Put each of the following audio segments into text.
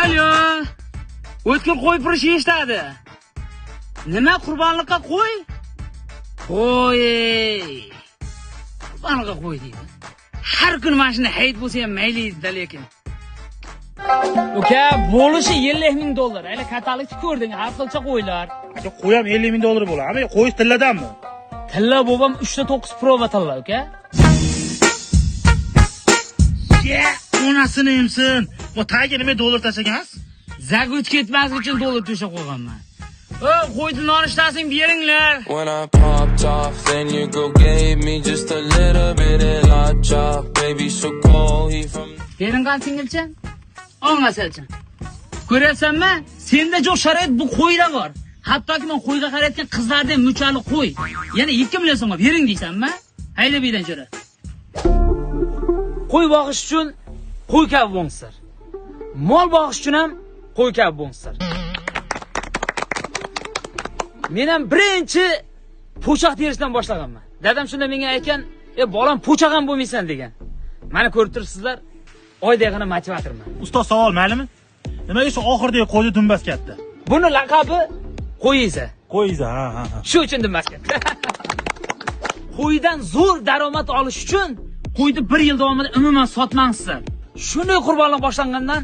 Alo. O'tkir qo'y pirishi eshitadi. Nima qurbonlikqa qo'y? Qo'y. Qurbonlikqa qo'y deydi. Har kun mashina hayit bo'lsa ham mayli edi lekin. Uka, bo'lishi $50,000. Ayla katalogni ko'rding, har xilcha qo'ylar. Aka, qo'y ham $50,000 bo'ladi. Qo'y tilladanmi? Tilla bo'lgan 3.9 Pro va tilla, uka. Onasini emsin. Bu tagiga nima dollar tashagansiz? Zagut ketmaslik uchun dollar to'shab qo'yganman. Qo'yni nonushtasini beringlar. When I popped off, then your girl gave me just a little bit of la chop, baby, so cold, he from... Bering qan singilcha? Ongasalchan. Ko'rayapsanmi? Senda jo'q sharoit bu qo'yda bor. Hattoki men qo'yga qarayotgan qizlardan muchali qo'y. Yana 2 million so'mga bering deysanmi? Hayla biydan jo'ra. Qo'y boqish uchun qo'y kabi bo'lsizlar. Mol boqish uchun ham qo'y kabi bo'lsizlar. Men ham birinchi po'choq terishdan boshlaganman. Dadam shunda menga aytgan, bolam po'choq ham bo'lmaysan" degan. Mana ko'rib turibsizlar, oydagina motivatorman. Ustoz savol maylimi? Nimaga shu oxirdagi qo'yni dumbas katta? Buni laqabi qo'yiza. Qo'yiza, ha. Shu uchun dumbas katta. Qo'ydan zo'r daromad olish uchun qo'yni 1 yil davomida umuman sotmangsizlar. Shunday qurbonlik boshlangandan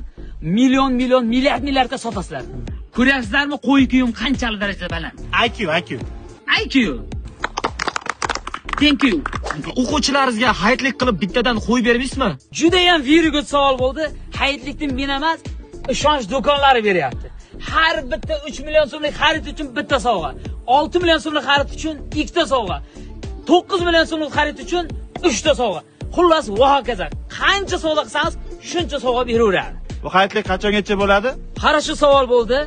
milliardga sotasizlar. Ko'ryapsizlarmi qo'y kuyum qanchalik darajada baland? IQ. Thank you. O'quvchilaringizga hayitlik qilib bittadan qo'y bermaysizmi? Juda ham virgul savol bo'ldi. Hayitlikdan men emas, ishonch do'konlari beryapti. Har bitta 3 million so'mlik xarid uchun bitta sovg'a, 6 million so'mlik xarid uchun 2 ta sovg'a, 9 million so'mlik xarid uchun 3 ta sovg'a. Xullas, va hokazo. Qancha sovg'a qilsangiz, shuncha sovg'a beraveradi. Bu hayitlik qachongacha bo'ladi? Qara shu savol bo'ldi.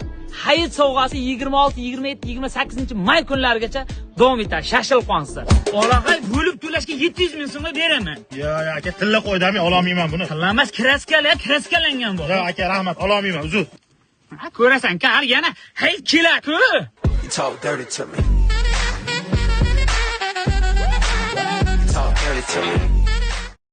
Hayit sovg'asi 26, 27, 28-may kunlarigacha davom etadi. Shashilib qolsizlar. Olag'ay bo'lib to'lashga 700 ming so'mga beraman. Yo, aka, tilla qo'ydami, ololmayman buni. Tillamas, kraskalangan bu. Yo, aka, rahmat, ololmayman, uzr. Ko'rasan-ku, har yana hayit keladi-ku. You talk dirty to me. Talk dirty to me.